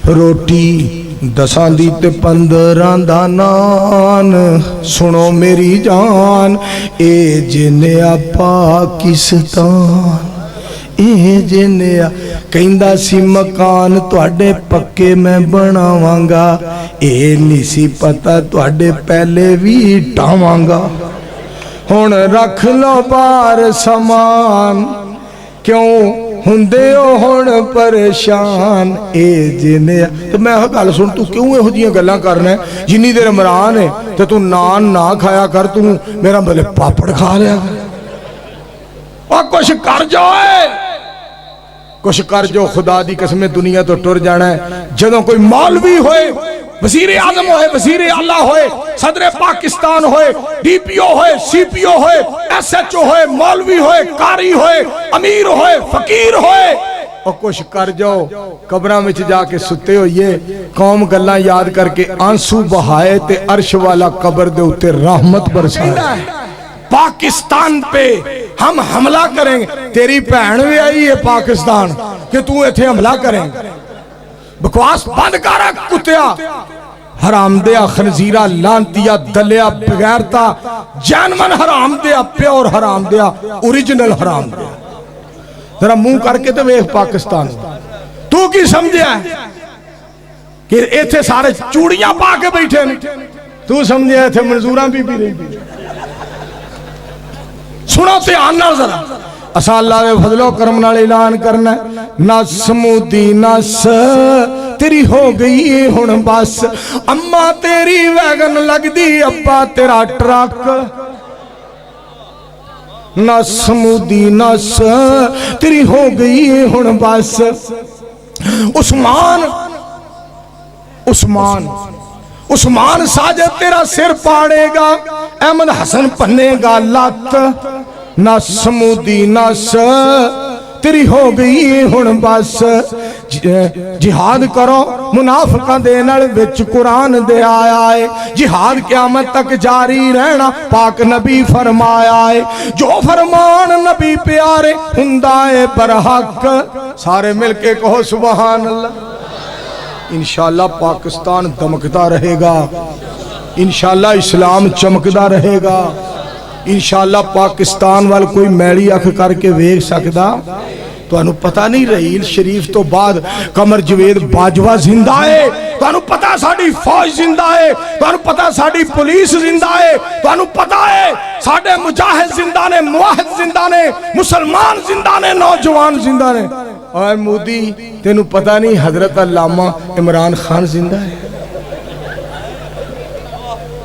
روٹی دساں دی تے 15 دا نان سنو میری جان اے جنیا پاکستان اے جنیا کہندا سی مکان تواڈے پکے میں بناواں گا اے نہیں سی پتہ تواڈے پہلے وی ٹاواں گا ہن رکھ لو بار سامان کیوں ہندے ہو ہن پریشان اے جنیا تو میں گل سن تو کیوں یہ جیاں گلاں کرنا ہے جنی دیر عمران ہے تو تو نان نہ کھایا کر تو میرا بلے پاپڑ کھا لیا اور کچھ کر جائے کچھ کر جو خدا دی قسم دنیا تو ٹر جانا ہے جدوں کوئی مولوی ہوئے وزیر اعظم ہوئے وزیر اعلیٰ ہوئے صدر پاکستان ہوئے ڈی پی او ہوئے سی پی او ہوئے ایس ایچ او ہوئے مولوی ہوئے قاری ہوئے امیر ہوئے فقیر ہوئے اور کچھ کر جاؤ قبراں وچ جا کے ستے ہوئے قوم گلاں یاد کر کے آنسو بہائے تے عرش والا قبر دے اتے رحمت برسائے پاکستان پہ ہم حملہ کریں گے تیری بہن بھی آئی ہے پاکستان کہ تو ایتھے حملہ کریں گے بکواس بند کارا کتیا حرام دیا خنزیرہ لانتیا دلیا بغیرتا جانمن حرام دیا پیور حرام دیا اوریجنل حرام دیا ذرا منہ کر کے تو ویخ پاکستان تو کی سمجھیا ہے کہ ایتھے سارے چوڑیاں پا کے بیٹھے تو سمجھیا ہے ایتھے منظوراں بھی رہی سنو تے آنا ذرا اسا اللہ دے فضل و کرم نال اعلان کرنا نس مودی نس تیری ہو گئی ہن بس اما تیری ویگن لگ دی ابا تیرا ٹرک نس مودی نس تیری ہو گئی ہن بس عثمان ساجد تیرا سر پاڑے گا احمد حسن پنے گا لات نس مودی نس تیری ہو گئی ہن بس جہاد کرو منافقہ دے نال وچ قرآن دے آیا ہے جہاد قیامت تک جاری رہنا پاک نبی فرمایا ہے جو فرمان نبی پیارے ہندائے برحق سارے مل کے کہو سبحان اللہ انشاءاللہ پاکستان دمکتا رہے گا انشاءاللہ اسلام چمکدا رہے گا انشاءاللہ پاکستان وال کوئی میڑی اکھ کر کے ویکھ سکدا تو انہوں پتہ نہیں رحیل شریف تو بعد قمر جوید باجوہ زندہ ہے تو انہوں پتہ ساڑی فوج زندہ ہے تو انہوں پتہ ساڑی پولیس زندہ ہے تو انہوں پتہ ہے ساڑے مجاہد زندہ نے موحد زندہ نے مسلمان زندہ نے نوجوان زندہ نے اور مودی تینوں پتہ نہیں حضرت علامہ عمران خان زندہ ہے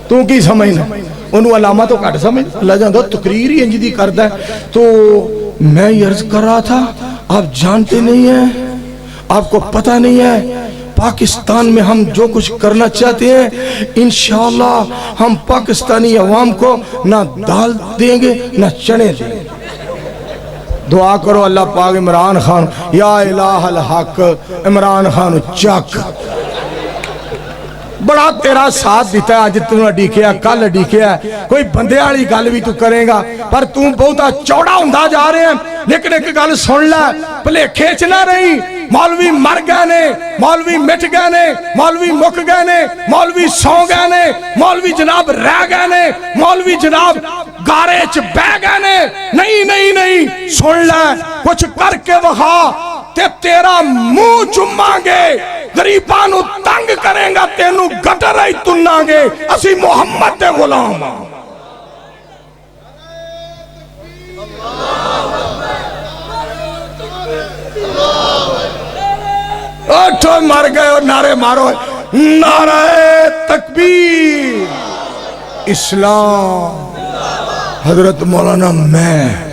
تو کی سمجھنا انہوں علامہ تو کٹ سمجھ اللہ جاندہ تقریر ہی انجدی کردہ ہے تو میں یہ عرض کر رہا تھا آپ جانتے نہیں ہیں آپ کو پتہ نہیں ہے پاکستان میں ہم جو کچھ کرنا چاہتے ہیں انشاءاللہ ہم پاکستانی عوام کو نہ دال دیں گے نہ چنے دیں گے دعا کرو اللہ پاک عمران خان یا الہ الحق عمران خان چاک بڑا تیرا ساتھ دیتا ہے آج تنہا ڈیکھیا کل ڈیکھیا کوئی بندے آلی گل بھی تو کرے گا پر تم بہتا چوڑا ہندہ جا رہے ہیں لیکن ایک گل سن لے پلے کھیچنا نہیں مولوی مر گئے نے مولوی مٹ گئے نے مولوی مک گئے نے مولوی سو گئے نے مولوی جناب رہ گئے نے مولوی جناب گارے چ بہ گئے نے نہیں سن لے کچھ کر کے وہاں تے تیرا منہ چماں گے غریبانو تنگ کریں گا تینو گٹر ہی تننا گے اسی محمد دے غلام اٹھو مر گئے اور نعرے مارو نعرہ تکبیر اسلام حضرت مولانا میں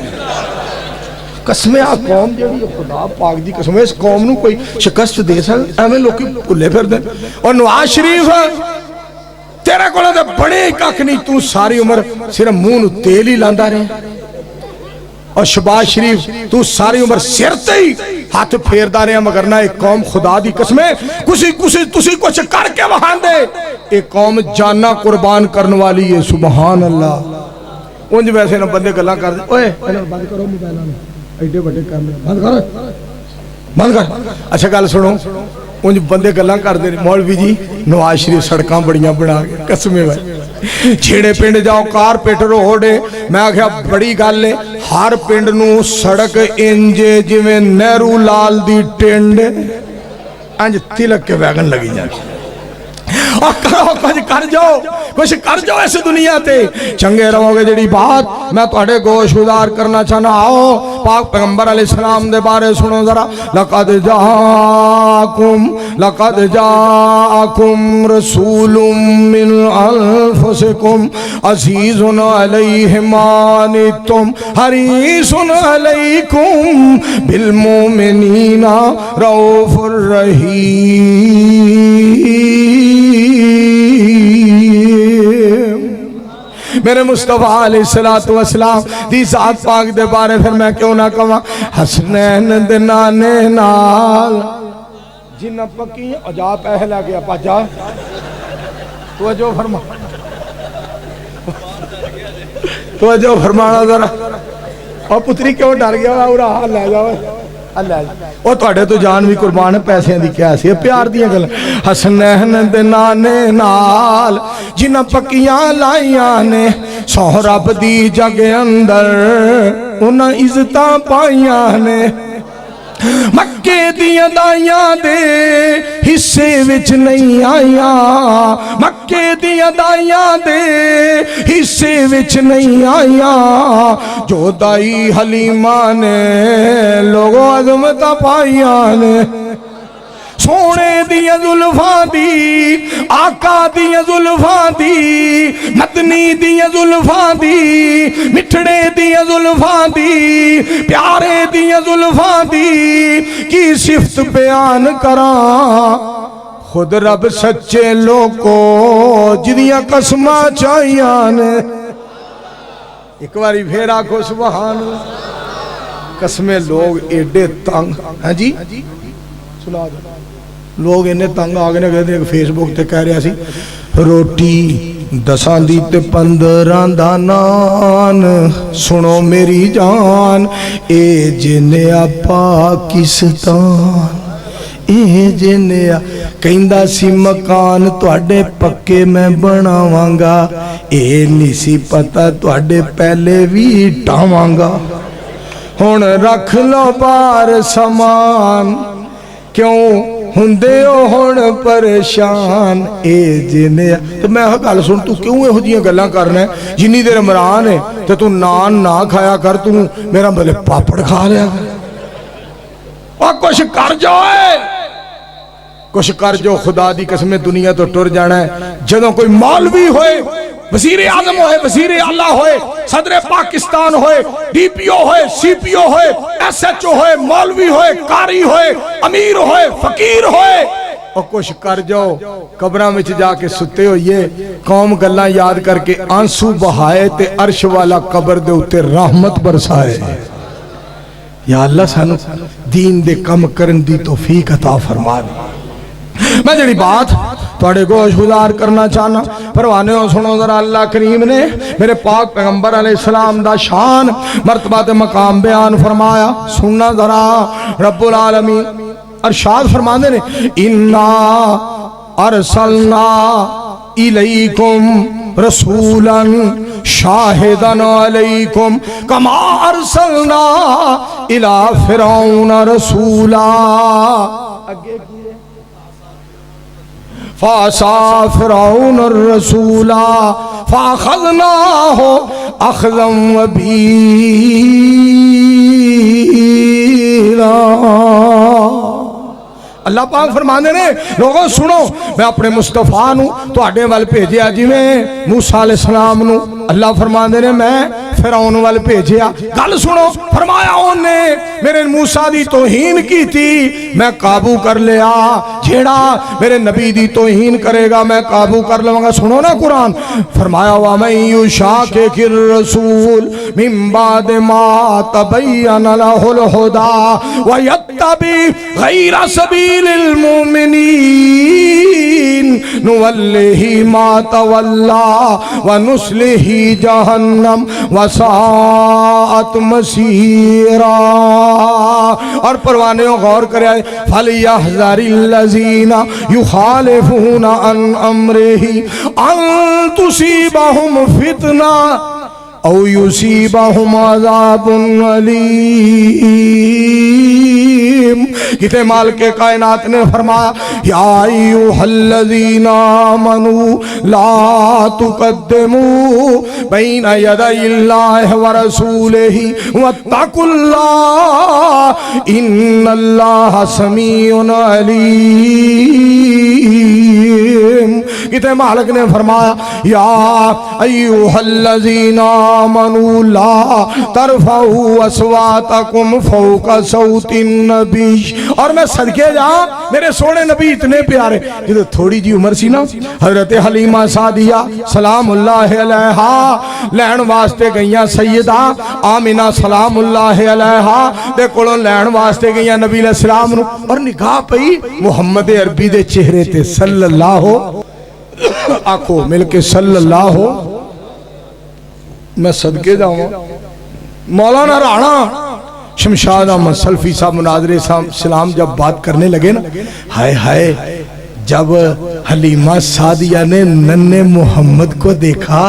قسمیں آپ قوم جڑی خدا پاک دی قسمیں اس قوم نو کوئی شکست دے سکتے ہمیں لوگ بھلے پھر دیں اور نواز شریف تیرے کو لگتا بڑے کک نہیں تو ساری عمر صرف منہ نو تیل ہی لاندا رہے اور شہباز شریف تو ساری عمر سرتے ہی ہاتھ پھیردا رہے مگر نہ ایک قوم خدا دی قسمیں کسی کچھ کر کے وہاں دے ایک قوم جانا قربان کرنے والی ہے سبحان اللہ انج ویسے نہ بندے گلاں کر دے اوئے بند کرو موبائل ایڈے بڑے کام بند کر اچھا گل سنو انج بندے گلاں کردے نے مولوی جی نواز شریف سڑکاں بڑیاں بنا کے قسمیں بھائی جھیڑے پنڈ جاؤ کارپیٹ روڈ میں آکھیا بڑی گل ہے ہر پنڈ نو سڑک انجے جویں نہرو لال دی ٹنڈ انج تلک کے ویگن لگی جائے اور کرو کچھ کر جاؤ اس دنیا تے چنگے رہو گے جڑی بات میں تہاڈے گوش گزار کرنا چاہنا آؤ پاک پیغمبر علیہ السلام دے بارے سنو ذرا لقد جاءکم رسول من انفسکم عزیز علیہ ما عنتم حریص علیکم بالمؤمنین رؤوف الرحیم میرے مصطفیٰ علیہ السلام دی ذات پاک دے بارے پھر میں کیوں نہ کہاں حسنین دے نانے نال جنہ پکی اجا پہلا گیا پاجا توجہ فرمانا ذرا اور پتری کیوں ڈر گیا اورا حال لے جاؤ او تواڈے تو جان بھی قربان ہے پیسے دی کیا سی پیار دیاں گل حسنین دے نانے نال جنہ پکیاں لائیاں نے سہرب دی جگ اندر انہاں عزتاں پائیاں نے مکے دیاں دائیاں دے حصے وچ نہیں آئیاں مکے دیاں دائیاں دے حصے وچ نہیں آئیاں جو دائی حلیمہ نے لوگوں عظمتہ پائیاں نے سونے دیاں زلفاں دی آقا دیاں زلفاں دی مدنی دیاں زلفاں دی مٹھڑے دیاں زلفاں دی پیارے دیاں زلفاں دی کی صفت بیان کراں خود رب سچے لوگوں جدیاں قسمہ چاہیاں نے ایک باری پھر آکھو سبحان قسمیں لوگ ایڈے تنگ ہاں جی سنا دو لوگ انہیں تنگ آگے نے کہتے ہیں فیس بک تے کہہ رہا سی روٹی 10 دی تے 15 دا نان سنو میری جان اے جنیا پاکستان اے جنیا کہندا سی مکان تواڈے پکے میں بناواں گا اے نہیں سی پتہ تواڈے پہلے وی ٹاواں گا ہن رکھ لو بار سامان کیوں ہندے ہون پریشان اے جنے تو میں گل سن تو کیوں ہو جیاں گلاں کرنا ہے جنی دیر عمران ہے تو نان نہ کھایا کر تو میرا بلے پاپڑ کھا لیا اور کچھ کر جائے کچھ کر جو خدا دی قسم دنیا تو ٹر جانا ہے جدوں کوئی مولوی ہوئے وزیر اعظم ہوئے وزیر اعلیٰ ہوئے صدر پاکستان ہوئے ڈی پی او ہوئے سی پی او ہوئے ایس ایچ او ہوئے مولوی ہوئے قاری ہوئے امیر ہوئے فقیر ہوئے اور کچھ کر جاؤ قبراں وچ جا کے ستے ہوئے قوم گلاں یاد کر کے آنسو بہائے تے عرش والا قبر دے اتے رحمت برسائے یا اللہ سانو دین دے کم کرن دی توفیق عطا فرما دے میں جڑی بات تواڈے گوش گزار کرنا چاہنا پروانے ہو سنو ذرا اللہ کریم نے میرے پاک پیغمبر علیہ السلام دا شان مرتبہ تے مقام بیان فرمایا سننا ذرا رب العالمین ارشاد فرماندے نے انا ارسلنا الیکم رسولا شاہدا علیکم کما ارسلنا الی فرعون رسولا فَعَصَى فِرْعَوْنُ الرَّسُولَ فَأَخَذْنَاهُ أَخْذًا وَبِيلًا اللہ پاک فرمانے نے لوگوں سنو میں اپنے مصطفیٰ نو تو آڈے وال بھیجیا جی میں موسیٰ علیہ السلام نو اللہ فرمانے نے میں فرعون وال بھیجیا گل سنو فرمایا انہیں میرے موسیٰ دی توہین کی تھی میں قابو کر لیا جھیڑا میرے نبی دی توہین کرے گا میں قابو کر لوں گا سنو نا قرآن فرمایا وَمَن يُشَاقِقِ الرَّسُولِ مِن بَعْدِ مَا تَبَيَّنَ لَهُ الْهُدَى وَيَتَّبِعْ غَيْرَ سَبِيلِ الْمُؤْمِنِينَ نولہ ما تولا ونصلہ جہنم وساءت مصیرا۔ اور پروانیوں غور کرے فَلْيَحْذَرِ الَّذِينَ يُخَالِفُونَ عَنْ أَمْرِهِ أَن تُصِيبَهُمْ فِتْنَةٌ او یصیبہم عذاب علیم۔ کتے مالک کائنات نے فرمایا یا ایوہا الذین آمنوا لا تقدموا بین یدی اللہ ورسولہ واتقوا اللہ ان اللہ سمیع علیم۔ کتے مالک نے فرمایا یا ایوہا الذین آمنوا لا ترفعوا اصواتکم فوق صوت النبی۔ اور میں صدقے جہاں میرے سونے نبی اتنے پیارے، جو تھوڑی جی عمر سی نا، حضرت حلیمہ سعدیہ سلام اللہ علیہا لین واسطے گئیاں، سیدہ آمینہ سلام اللہ علیہا دے کولوں لین واسطے گئیاں نبی علیہ السلام نو، اور نگاہ پئی محمد عربی دے چہرے تے صلی اللہ ہو، آنکھوں مل کے صلی اللہ ہو۔ میں صدقے جاؤں مولانا رانا شمشاد احمد سلفی صاحب مناظرے سلام جب بات کرنے لگے نا، ہائے ہائے جب حلیمہ سعدیہ نے ننھے محمد کو دیکھا،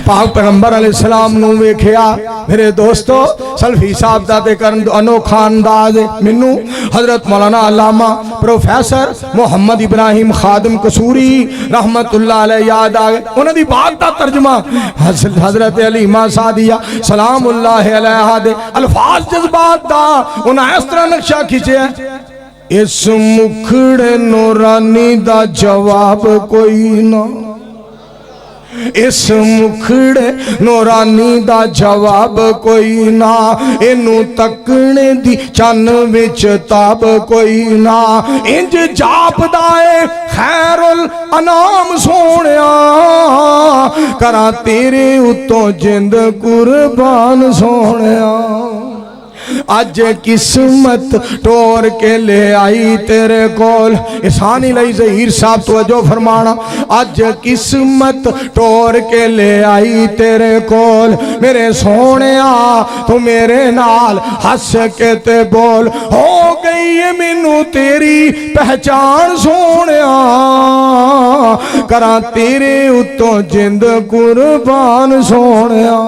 پاک پیغمبر علیہ السلام نو ویکھیا، میرے دوستو سلفی صاحب دا تے کرن انوکھا انداز منو حضرت مولانا علامہ پروفیسر محمد ابراہیم خادم قصوری رحمت اللہ علیہ یاد آگے، انہوں دی بات دا ترجمہ حضرت حلیمہ سعدیہ سلام اللہ علیہ دے الفاظ جذبات دا انہاں اس طرح نقشہ کھچے ہیں، اس مکھڑے نورانی دا جواب کوئی نہ، اس مکھڑے نورانی دا جواب کوئی نہ، انو تکنے دی چن وچ تاب کوئی نہ، انج جاپ دائے خیر الانام سونیا، کرا تیرے اتوں جند قربان سونیا۔ آج قسمت ٹور کے لے آئی تیرے کول، احسانی لئی ظہیر صاحب توجہ فرمانا، آج قسمت ٹور کے لے آئی تیرے کول، میرے سونیا تو میرے نال ہس کے تے بول، ہو گئی مینوں تیری پہچان سونیا، کراں تیرے اتوں جند قربان سونیا۔